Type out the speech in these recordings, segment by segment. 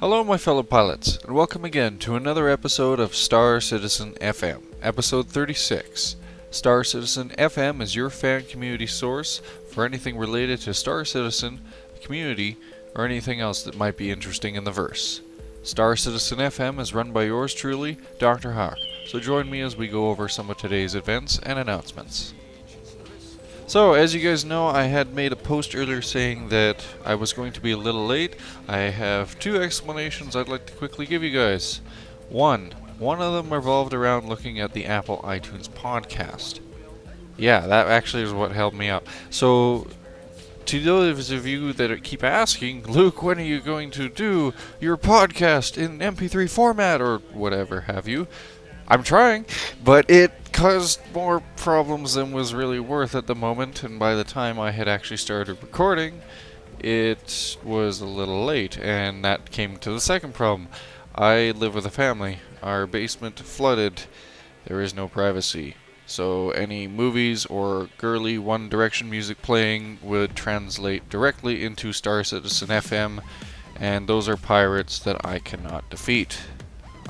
Hello my fellow pilots, and welcome again to another episode of Star Citizen FM, episode 36. Star Citizen FM is your fan community source for anything related to Star Citizen, the community, or anything else that might be interesting in the verse. Star Citizen FM is run by yours truly, Dr. Hawk, so join me as we go over some of today's events and announcements. So, as you guys know, I had made a post earlier saying that I was going to be a little late. I have two explanations I'd like to quickly give you guys. One of them revolved around looking at the Apple iTunes podcast. Yeah, that actually is what held me up. So, to those of you that keep asking, Luke, when are you going to do your podcast in MP3 format or whatever have you? I'm trying, but it caused more problems than was really worth at the moment, and by the time I had actually started recording, it was a little late, and that came to the second problem. I live with a family. Our basement flooded. There is no privacy. So any movies or girly One Direction music playing would translate directly into Star Citizen FM, and those are pirates that I cannot defeat.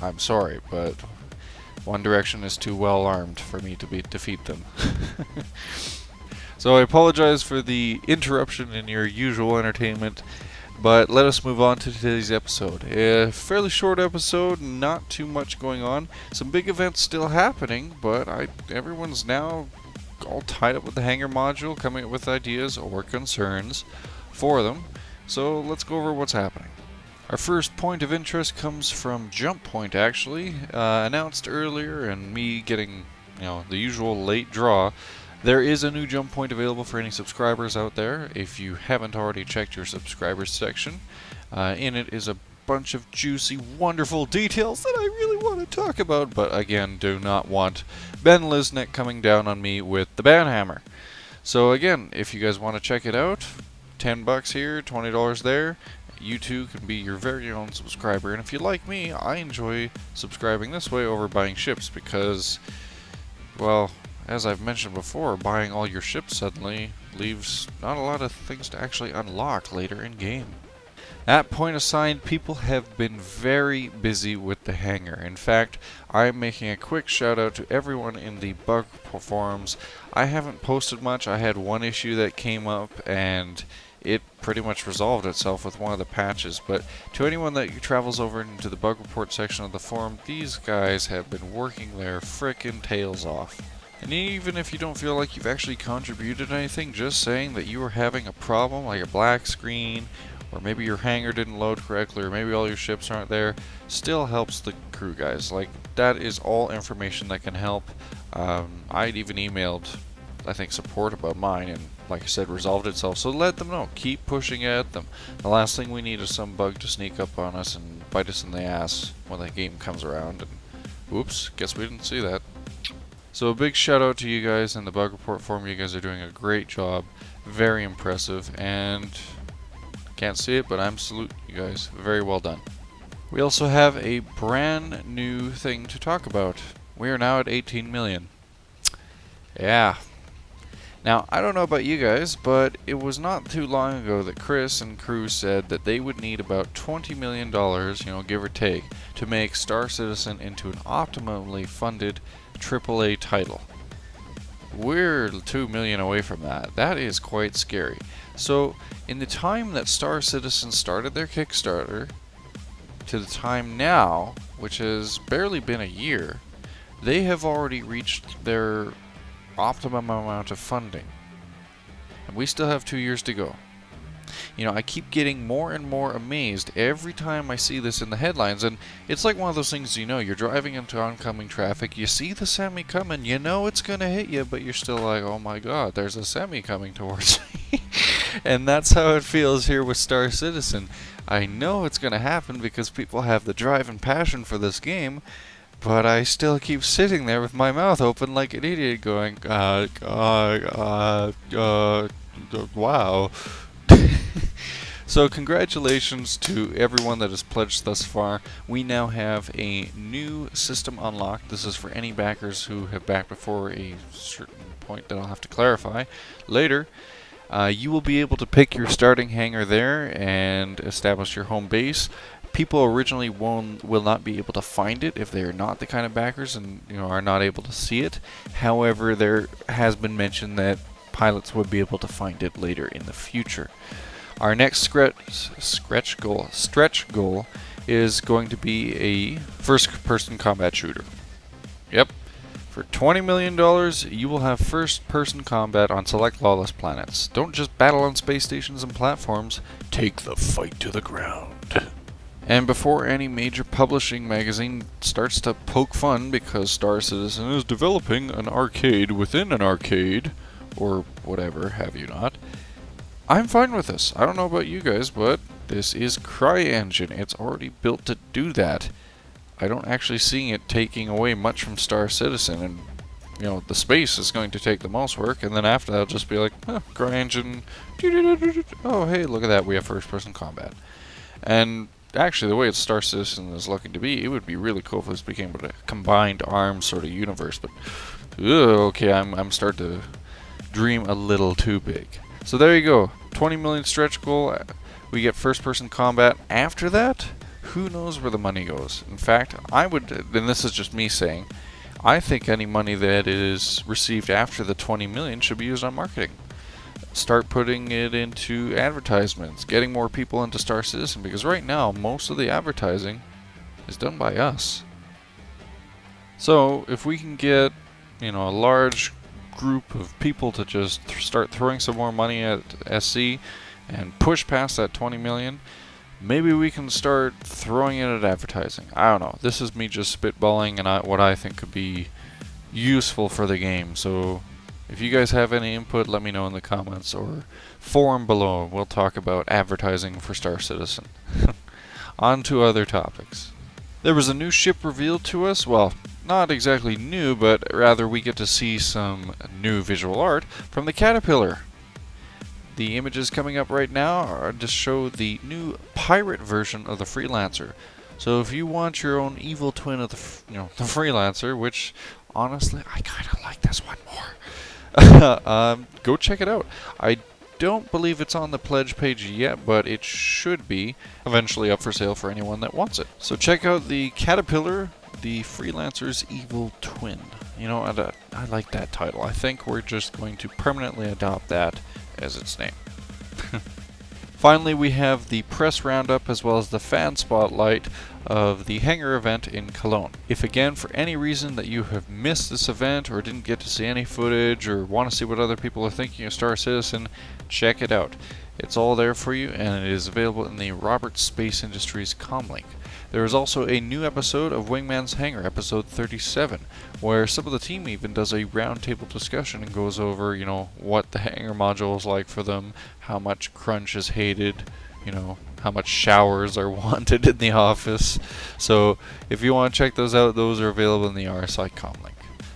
I'm sorry, but One Direction is too well armed for me to defeat them. So I apologize for the interruption in your usual entertainment, but let us move on to today's episode. A fairly short episode, not too much going on. Some big events still happening, but everyone's now all tied up with the Hangar module, coming up with ideas or concerns for them. So let's go over what's happening. Our first point of interest comes from Jump Point, actually, announced earlier, and me getting, the usual late draw. There is a new Jump Point available for any subscribers out there. If you haven't already checked your subscribers section, in it is a bunch of juicy, wonderful details that I really want to talk about, but again, do not want Ben Lisnek coming down on me with the banhammer. So again, if you guys want to check it out, $10 here, $20 there. You too can be your very own subscriber, and if you like me, I enjoy subscribing this way over buying ships because, well, as I've mentioned before, buying all your ships suddenly leaves not a lot of things to actually unlock later in game. That point aside, people have been very busy with the hangar. In fact, I'm making a quick shout out to everyone in the bug forums. I haven't posted much. I had one issue that came up, and it pretty much resolved itself with one of the patches, but to anyone that travels over into the bug report section of the forum, these guys have been working their frickin' tails off. And even if you don't feel like you've actually contributed anything, just saying that you are having a problem, like a black screen, or maybe your hangar didn't load correctly, or maybe all your ships aren't there, still helps the crew guys. Like, that is all information that can help. I'd even emailed, I think, support about mine, and like I said, resolved itself, so let them know. Keep pushing at them. The last thing we need is some bug to sneak up on us and bite us in the ass when the game comes around, and oops, guess we didn't see that. So a big shout out to you guys in the bug report forum. You guys are doing a great job, very impressive, and can't see it, but I'm saluting you guys. Very well done. We also have a brand new thing to talk about. We are now at 18 million. Yeah. Now, I don't know about you guys, but it was not too long ago that Chris and crew said that they would need about $20 million, give or take, to make Star Citizen into an optimally funded AAA title. We're 2 million away from that. That is quite scary. So, in the time that Star Citizen started their Kickstarter, to the time now, which has barely been a year, they have already reached their optimum amount of funding, and we still have 2 years to go. I keep getting more and more amazed every time I see this in the headlines, and it's like one of those things, you're driving into oncoming traffic, you see the semi coming, it's gonna hit you, but you're still like, oh my god, there's a semi coming towards me. And that's how it feels here with Star Citizen. I know it's gonna happen because people have the drive and passion for this game, but I still keep sitting there with my mouth open like an idiot going, wow. So congratulations to everyone that has pledged thus far. We now have a new system unlocked. This is for any backers who have backed before a certain point that I'll have to clarify later. You will be able to pick your starting hangar there and establish your home base. people originally will not be able to find it if they are not the kind of backers and are not able to see it. However, there has been mention that pilots would be able to find it later in the future. Our next stretch goal is going to be a first-person combat shooter. Yep. For $20 million, you will have first-person combat on select lawless planets. Don't just battle on space stations and platforms, take the fight to the ground. And before any major publishing magazine starts to poke fun because Star Citizen is developing an arcade within an arcade, or whatever, have you not, I'm fine with this. I don't know about you guys, but this is CryEngine. It's already built to do that. I don't actually see it taking away much from Star Citizen, and the space is going to take the most work, and then after that I'll just be like, CryEngine, oh hey, look at that, we have first-person combat. And actually, the way Star Citizen is looking to be, it would be really cool if this became a combined arms sort of universe, but okay, I'm starting to dream a little too big. So there you go, 20 million stretch goal, we get first-person combat. After that, who knows where the money goes. In fact, I would, and this is just me saying, I think any money that is received after the 20 million should be used on marketing. Start putting it into advertisements, getting more people into Star Citizen, because right now, most of the advertising is done by us. So, if we can get, a large group of people to just start throwing some more money at SC and push past that 20 million, maybe we can start throwing it at advertising. I don't know. This is me just spitballing and what I think could be useful for the game. So if you guys have any input, let me know in the comments or forum below. We'll talk about advertising for Star Citizen. On to other topics. There was a new ship revealed to us. Well, not exactly new, but rather we get to see some new visual art from the Caterpillar. The images coming up right now are to show the new pirate version of the Freelancer. So if you want your own evil twin of the Freelancer, which honestly I kind of like this one more, go check it out. I don't believe it's on the pledge page yet, but it should be eventually up for sale for anyone that wants it. So check out the Caterpillar, the Freelancer's evil twin. I like that title. I think we're just going to permanently adopt that as its name. Finally, we have the press roundup as well as the fan spotlight of the Hangar event in Cologne. If again, for any reason that you have missed this event or didn't get to see any footage or want to see what other people are thinking of Star Citizen, check it out. It's all there for you, and it is available in the Roberts Space Industries comlink. There is also a new episode of Wingman's Hangar, episode 37, where some of the team even does a roundtable discussion and goes over, what the hangar module is like for them, how much crunch is hated, how much showers are wanted in the office. So if you want to check those out, those are available in the RSI comlink.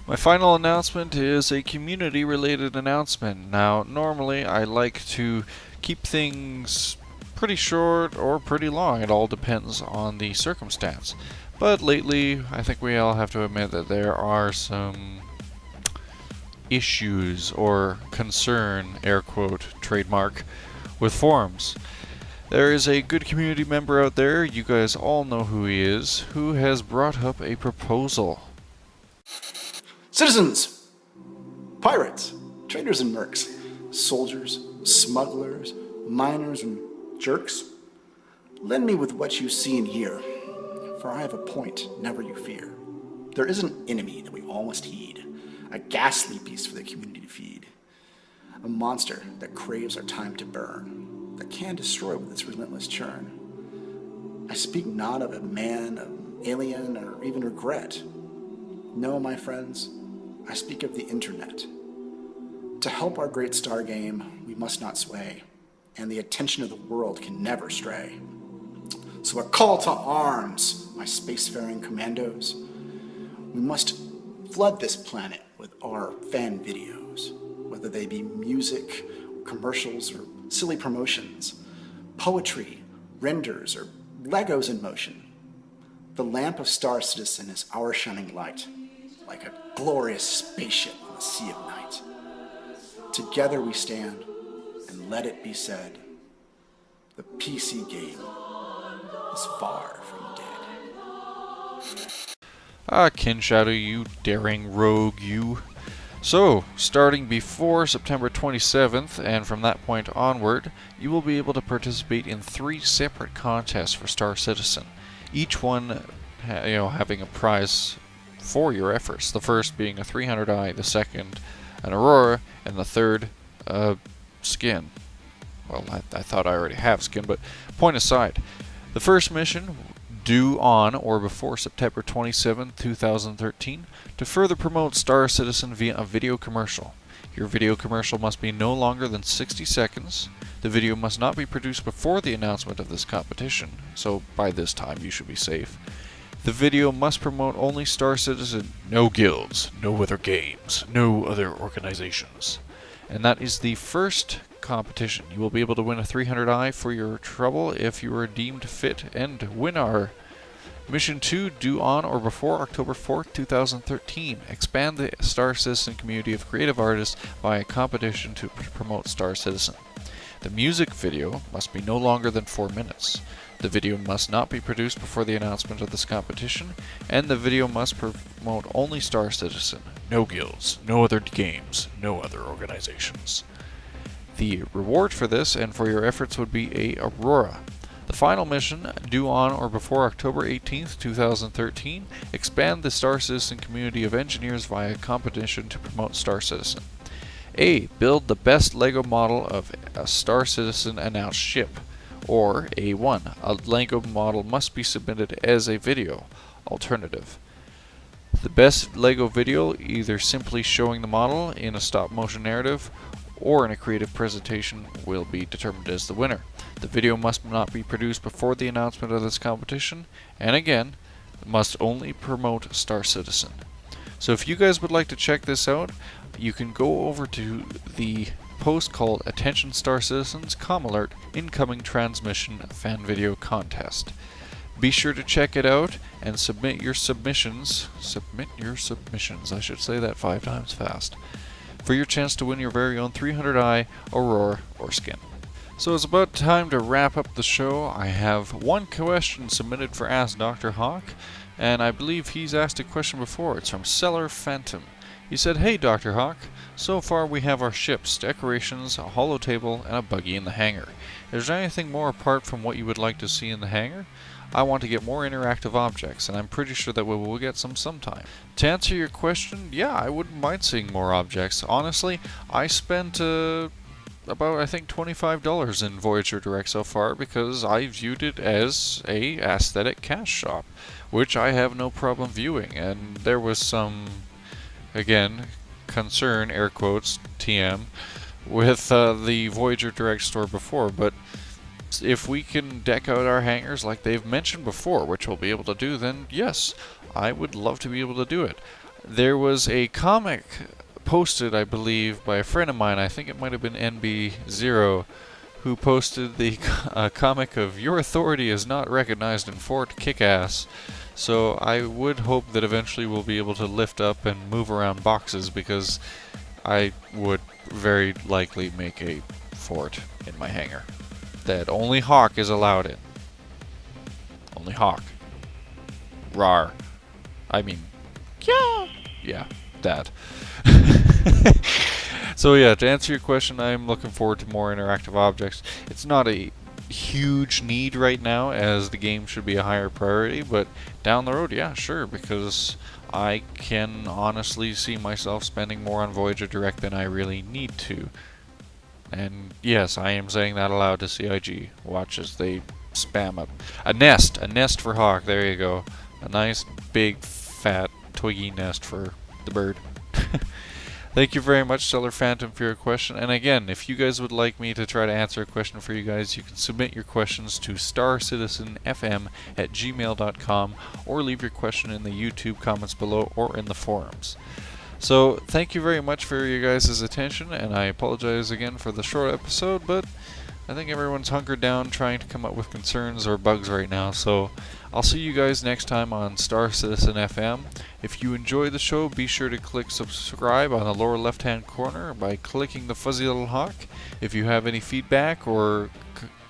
My final announcement is a community-related announcement. Now, normally I like to keep things pretty short or pretty long. It all depends on the circumstance. But lately, I think we all have to admit that there are some issues or concern, air quote, trademark, with forums. There is a good community member out there, you guys all know who he is, who has brought up a proposal. Citizens, pirates, traders and mercs, soldiers, smugglers, miners and jerks, lend me with what you see and hear, for I have a point, never you fear. There is an enemy that we all must heed, a ghastly beast for the community to feed, a monster that craves our time to burn, that can destroy with its relentless churn. I speak not of a man, an alien, or even regret. No, my friends, I speak of the internet. To help our great star game, we must not sway, and the attention of the world can never stray. So a call to arms, my spacefaring commandos. We must flood this planet with our fan videos, whether they be music, commercials, or silly promotions, poetry, renders, or Legos in motion. The lamp of Star Citizen is our shining light, like a glorious spaceship on a sea of night. Together we stand, and let it be said, the PC game is far from dead. Ah, Kin Shadow, you daring rogue, you. So, starting before September 27th, and from that point onward, you will be able to participate in 3 separate contests for Star Citizen, each one having a prize for your efforts. The first being a 300i, the second an Aurora, and the third skin. Well, I thought I already have skin, but point aside. The first mission, due on or before September 27, 2013, to further promote Star Citizen via a video commercial. Your video commercial must be no longer than 60 seconds. The video must not be produced before the announcement of this competition, so by this time you should be safe. The video must promote only Star Citizen, no guilds, no other games, no other organizations. And that is the first competition. You will be able to win a 300i for your trouble if you are deemed fit and win our Mission 2, due on or before October 4th, 2013. Expand the Star Citizen community of creative artists by a competition to promote Star Citizen. The music video must be no longer than 4 minutes. The video must not be produced before the announcement of this competition, and the video must promote only Star Citizen. No guilds, no other games, no other organizations. The reward for this and for your efforts would be a Aurora. The final mission, due on or before October 18th, 2013, expand the Star Citizen community of engineers via a competition to promote Star Citizen. A. Build the best LEGO model of a Star Citizen announced ship. Or A1. A LEGO model must be submitted as a video. Alternative. The best LEGO video, either simply showing the model in a stop-motion narrative or in a creative presentation, will be determined as the winner. The video must not be produced before the announcement of this competition, and again, must only promote Star Citizen. So if you guys would like to check this out, you can go over to the post called Attention Star Citizens, Alert, Incoming Transmission Fan Video Contest. Be sure to check it out and submit your submissions. I should say that 5 times fast. For your chance to win your very own 300i, Aurora, or skin. So it's about time to wrap up the show. I have one question submitted for Ask Dr. Hawk, and I believe he's asked a question before. It's from Seller Phantom. He said, "Hey Dr. Hawk, so far we have our ships, decorations, a holo table, and a buggy in the hangar. Is there anything more apart from what you would like to see in the hangar? I want to get more interactive objects, and I'm pretty sure that we will get some sometime." To answer your question, yeah, I wouldn't mind seeing more objects. Honestly, I spent about, I think, $25 in Voyager Direct so far because I viewed it as a aesthetic cash shop, which I have no problem viewing, and there was some, again, concern, air quotes, TM, with the Voyager Direct store before, but if we can deck out our hangars like they've mentioned before, which we'll be able to do, then yes, I would love to be able to do it. There was a comic posted, I believe, by a friend of mine, I think it might have been NB0, who posted the comic of "Your authority is not recognized in Fort Kickass." So I would hope that eventually we'll be able to lift up and move around boxes, because I would very likely make a fort in my hangar that only Hawk is allowed in. Only Hawk. Rawr. I mean, yeah, that. So yeah, to answer your question, I'm looking forward to more interactive objects. It's not a huge need right now, as the game should be a higher priority, but down the road, yeah, sure, because I can honestly see myself spending more on Voyager Direct than I really need to. And yes, I am saying that aloud to CIG. Watch as they spam a nest for Hawk. There you go. A nice big fat twiggy nest for the bird. Thank you very much, Stellar Phantom, for your question. And again, if you guys would like me to try to answer a question for you guys, you can submit your questions to starcitizenfm@gmail.com, or leave your question in the YouTube comments below or in the forums. So, thank you very much for your guys' attention, and I apologize again for the short episode, but I think everyone's hunkered down trying to come up with concerns or bugs right now, so I'll see you guys next time on Star Citizen FM. If you enjoy the show, be sure to click subscribe on the lower left-hand corner by clicking the fuzzy little hawk. If you have any feedback or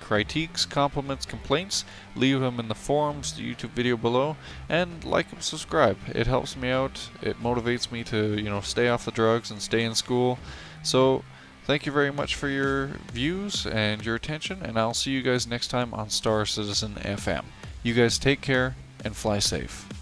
critiques, compliments, complaints, leave them in the forums, the YouTube video below, and like and subscribe. It helps me out. It motivates me to, stay off the drugs and stay in school. So thank you very much for your views and your attention, and I'll see you guys next time on Star Citizen FM. You guys take care and fly safe.